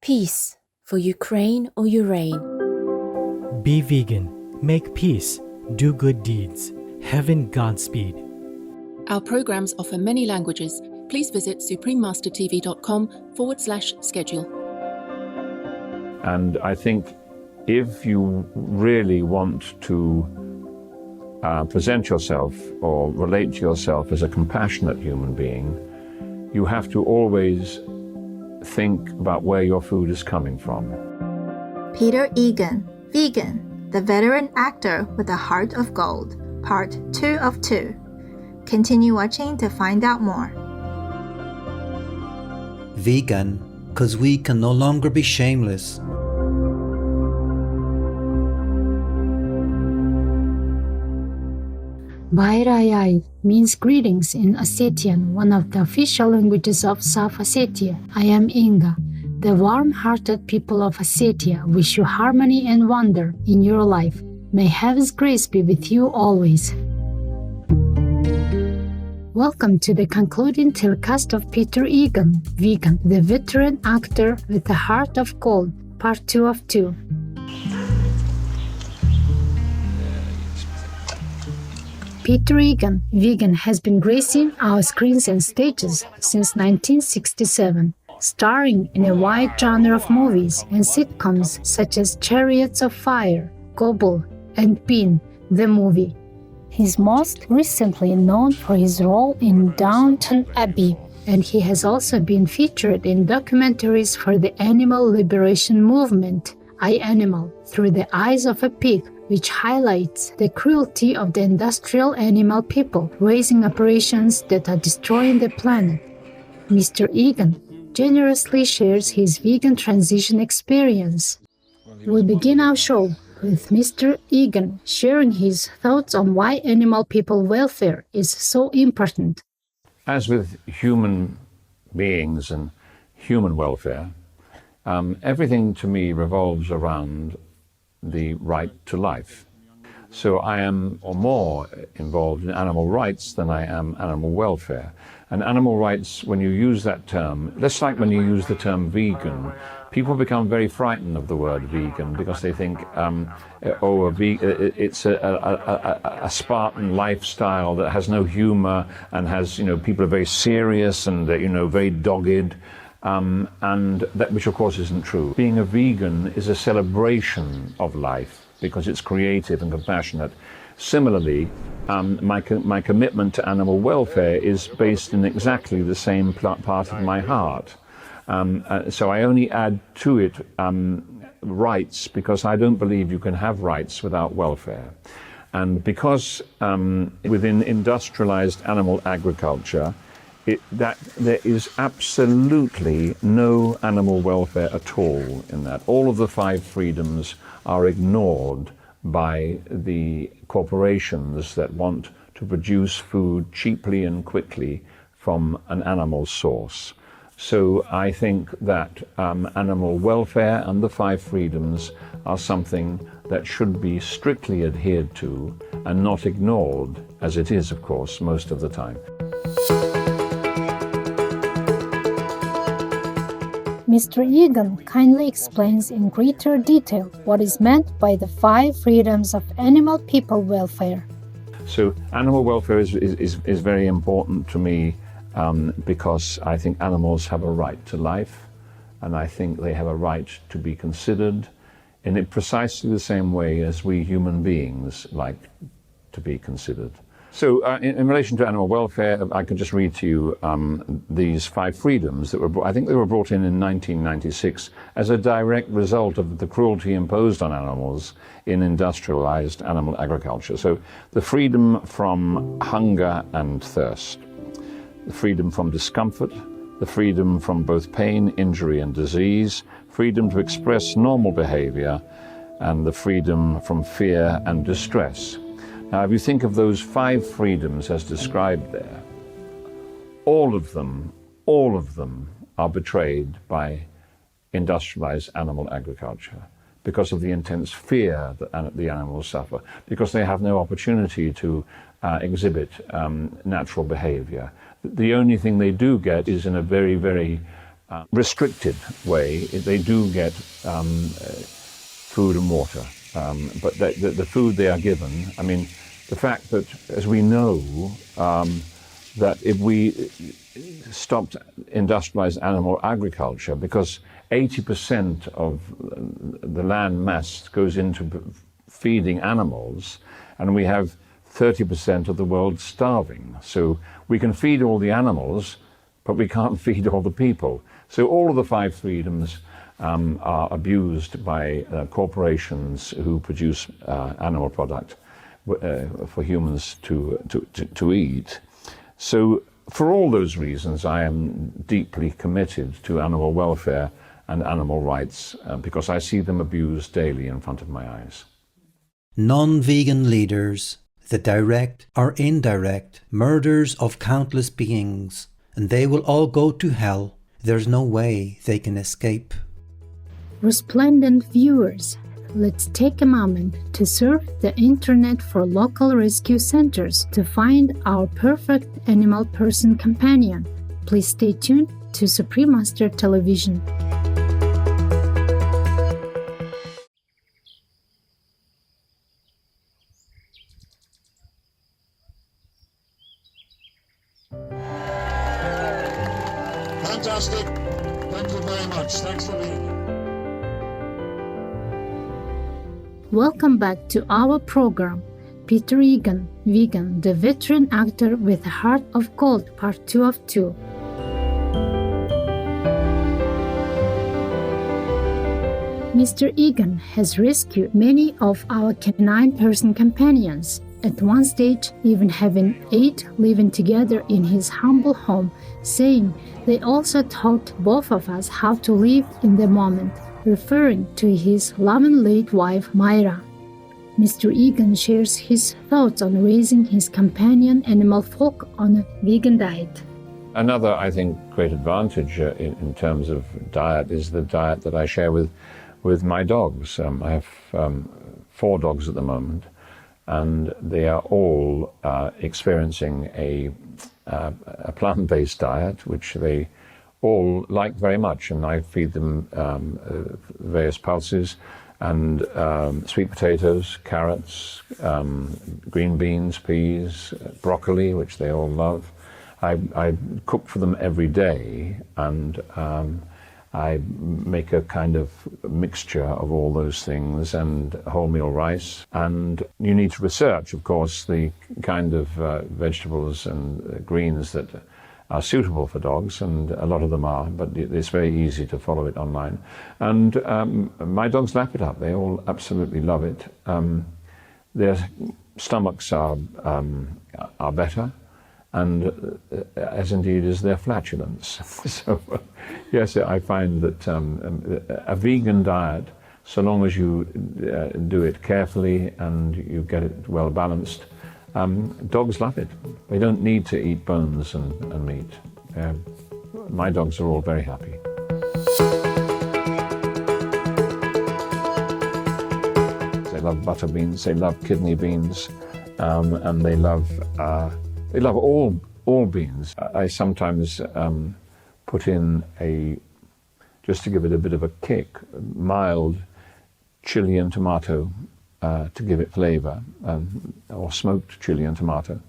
Peace for Ukraine or Urain. Be vegan, make peace, do good deeds. Heaven Godspeed. Our programs offer many languages. Please visit suprememastertv.com/schedule. And I think if you really want to present yourself or relate to yourself as a compassionate human being, you have to always think about where your food is coming from. Peter Egan, Vegan, the veteran actor with a heart of gold, part 2 of 2. Continue watching to find out more. Vegan, 'cause we can no longer be shameless. Bairayai means greetings in Ossetian, one of the official languages of South Ossetia. I am Inga. The warm-hearted people of Ossetia wish you harmony and wonder in your life. May Heaven's grace be with you always. Welcome to the concluding telecast of Peter Egan, Vegan, the veteran actor with a heart of gold, part 2 of 2. Peter Egan, Vegan, has been gracing our screens and stages since 1967, starring in a wide genre of movies and sitcoms such as Chariots of Fire, Gobble, and Bean, the movie. He's most recently known for his role in Downton Abbey, and he has also been featured in documentaries for the animal liberation movement, I, Animal, Through the Eyes of a Pig, which highlights the cruelty of the industrial animal people raising operations that are destroying the planet. Mr. Egan generously shares his vegan transition experience. We begin our show with Mr. Egan sharing his thoughts on why animal people welfare is so important. As with human beings and human welfare, everything to me revolves around the right to life. So I am more involved in animal rights than I am animal welfare. And animal rights, when you use that term, just like when you use the term vegan, people become very frightened of the word vegan because they think, it's a Spartan lifestyle that has no humor and has, people are very serious and, very dogged. And that, which of course isn't true. Being a vegan is a celebration of life because it's creative and compassionate. Similarly, my commitment to animal welfare is based in exactly the same part of my heart. So I only add to it rights because I don't believe you can have rights without welfare. And because within industrialized animal agriculture, that there is absolutely no animal welfare at all in that. All of the 5 freedoms are ignored by the corporations that want to produce food cheaply and quickly from an animal source. So I think that animal welfare and the 5 freedoms are something that should be strictly adhered to and not ignored, as it is, of course, most of the time. Mr. Egan kindly explains in greater detail what is meant by the 5 freedoms of animal people welfare. So animal welfare is very important to me because I think animals have a right to life, and I think they have a right to be considered in precisely the same way as we human beings like to be considered. So in relation to animal welfare, I could just read to you these 5 freedoms that I think they were brought in 1996 as a direct result of the cruelty imposed on animals in industrialized animal agriculture. So the freedom from hunger and thirst, the freedom from discomfort, the freedom from both pain, injury, and disease, freedom to express normal behavior, and the freedom from fear and distress. Now, if you think of those 5 freedoms as described there, all of them are betrayed by industrialized animal agriculture because of the intense fear that the animals suffer, because they have no opportunity to exhibit natural behavior. The only thing they do get is in a very, very restricted way, they do get food and water. But the food they are given, I mean, the fact that, as we know, that if we stopped industrialized animal agriculture, because 80% of the land mass goes into feeding animals, and we have 30% of the world starving. So we can feed all the animals, but we can't feed all the people. So all of the 5 freedoms are abused by corporations who produce animal product for humans to eat. So for all those reasons, I am deeply committed to animal welfare and animal rights because I see them abused daily in front of my eyes. Non-vegan leaders, the direct or indirect murders of countless beings, and they will all go to hell. There's no way they can escape. Resplendent viewers, let's take a moment to surf the internet for local rescue centers to find our perfect animal person companion. Please stay tuned to Supreme Master Television. Fantastic. Thank you very much. Thanks for being here. Welcome back to our program, Peter Egan, Vegan, the veteran actor with a heart of gold, part 2 of 2. Mr. Egan has rescued many of our canine person companions, at one stage even having 8 living together in his humble home, saying they also taught both of us how to live in the moment, referring to his loving late wife Myra. Mr. Egan shares his thoughts on raising his companion animal folk on a vegan diet. Another, I think, great advantage in terms of diet is the diet that I share with my dogs. I have 4 dogs at the moment, and they are all experiencing a plant-based diet, which they all like very much, and I feed them various pulses and sweet potatoes, carrots, green beans, peas, broccoli, which they all love. I cook for them every day, and I make a kind of mixture of all those things and wholemeal rice. And you need to research, of course, the kind of vegetables and greens that are suitable for dogs, and a lot of them are, but it's very easy to follow it online. And my dogs lap it up. They all absolutely love it. Their stomachs are better, and as indeed is their flatulence. So yes, I find that a vegan diet, so long as you do it carefully and you get it well balanced, dogs love it. They don't need to eat bones and meat. My dogs are all very happy. They love butter beans, they love kidney beans, and they love all beans. I sometimes put in just to give it a bit of a kick, mild chili and tomato to give it flavor, or smoked chili and tomato,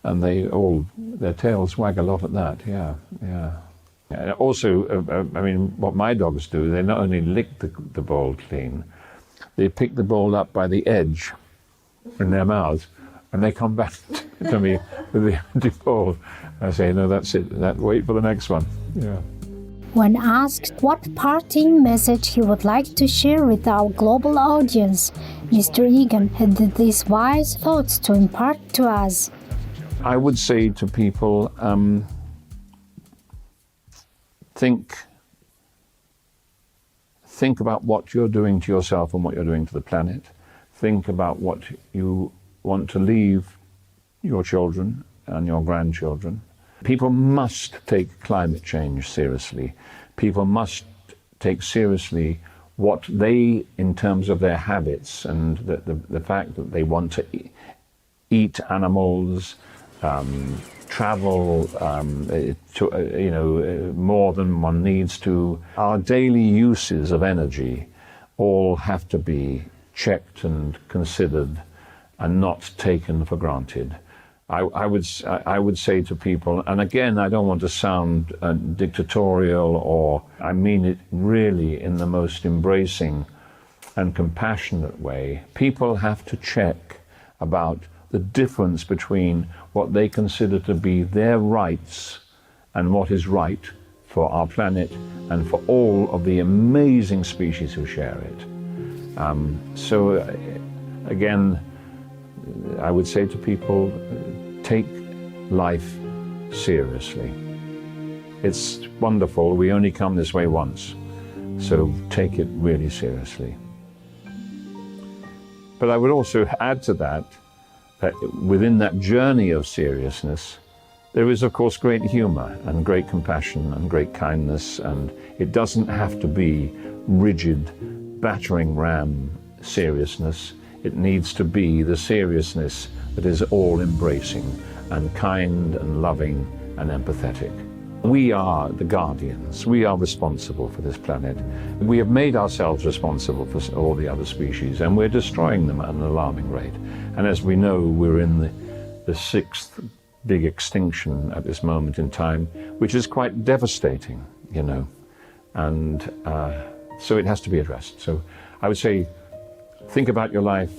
and their tails wag a lot at that. Yeah. Also, I mean, what my dogs do, they not only lick the bowl clean, they pick the bowl up by the edge in their mouths, and they come back to me with the empty bowl. I say, no, that's it. Wait for the next one. Yeah. When asked what parting message he would like to share with our global audience, Mr. Egan had these wise thoughts to impart to us. I would say to people, think about what you're doing to yourself and what you're doing to the planet. Think about what you want to leave your children and your grandchildren. People must take climate change seriously. People must take seriously what they, in terms of their habits and the fact that they want to eat animals travel more than one needs to. Our daily uses of energy all have to be checked and considered and not taken for granted. I would say to people, and again, I don't want to sound dictatorial, or I mean it really in the most embracing and compassionate way, people have to check about the difference between what they consider to be their rights and what is right for our planet and for all of the amazing species who share it. Again, I would say to people, take life seriously. It's wonderful. We only come this way once, so take it really seriously. But I would also add to that within that journey of seriousness, there is, of course, great humor and great compassion and great kindness, and it doesn't have to be rigid, battering ram seriousness. It needs to be the seriousness that is all-embracing and kind and loving and empathetic. We are the guardians. We are responsible for this planet. We have made ourselves responsible for all the other species, and we're destroying them at an alarming rate. And as we know, we're in the sixth big extinction at this moment in time, which is quite devastating, and so it has to be addressed. So I would say, think about your life,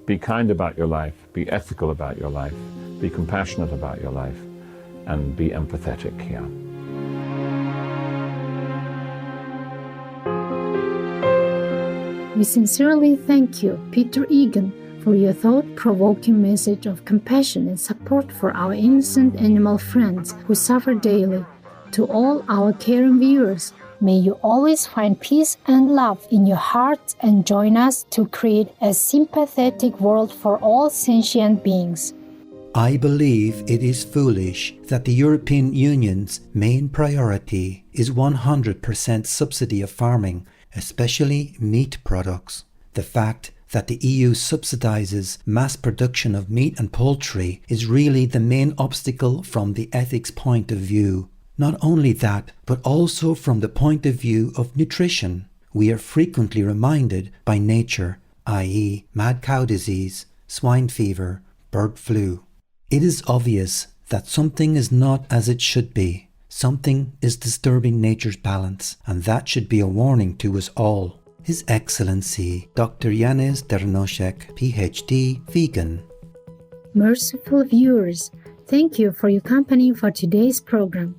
be kind about your life, be ethical about your life, be compassionate about your life, and be empathetic here. We sincerely thank you, Peter Egan, for your thought-provoking message of compassion and support for our innocent animal friends who suffer daily. To all our caring viewers, may you always find peace and love in your hearts and join us to create a sympathetic world for all sentient beings. I believe it is foolish that the European Union's main priority is 100% subsidy of farming, especially meat products. The fact that the EU subsidizes mass production of meat and poultry is really the main obstacle from the ethics point of view. Not only that, but also from the point of view of nutrition. We are frequently reminded by nature, i.e. mad cow disease, swine fever, bird flu. It is obvious that something is not as it should be. Something is disturbing nature's balance, and that should be a warning to us all. His Excellency Dr. Janez Drnovšek, PhD, vegan. Merciful viewers, thank you for your company for today's program.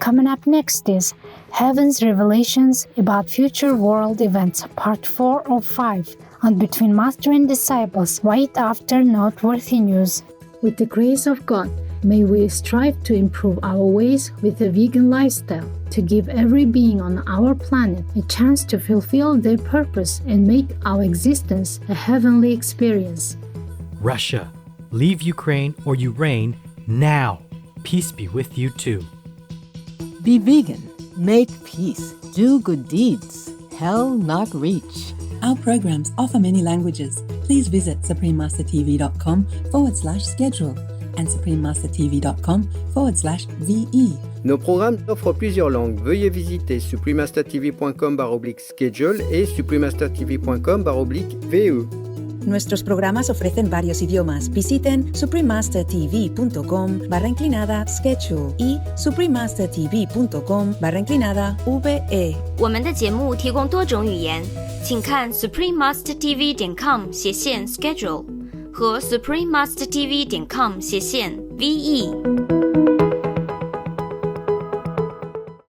Coming up next is Heaven's Revelations about Future World Events, Part 4 of 5, on Between Master and Disciples, right after Noteworthy News. With the grace of God, may we strive to improve our ways with a vegan lifestyle, to give every being on our planet a chance to fulfill their purpose and make our existence a heavenly experience. Russia, leave Ukraine or you reign now. Peace be with you too. Be vegan, make peace, do good deeds, hell not reach. Our programs offer many languages. Please visit suprememastertv.com/schedule and suprememastertv.com/VE. Nos programmes offrent plusieurs langues. Veuillez visiter suprememastertv.com/schedule et suprememastertv.com/VE. Nuestros programas ofrecen varios idiomas. Visiten suprememastertv.com/schedule y suprememastertv.com/VE。我们的节目提供多种语言，请看 suprememastertv.com/schedule 和 suprememastertv.com/VE。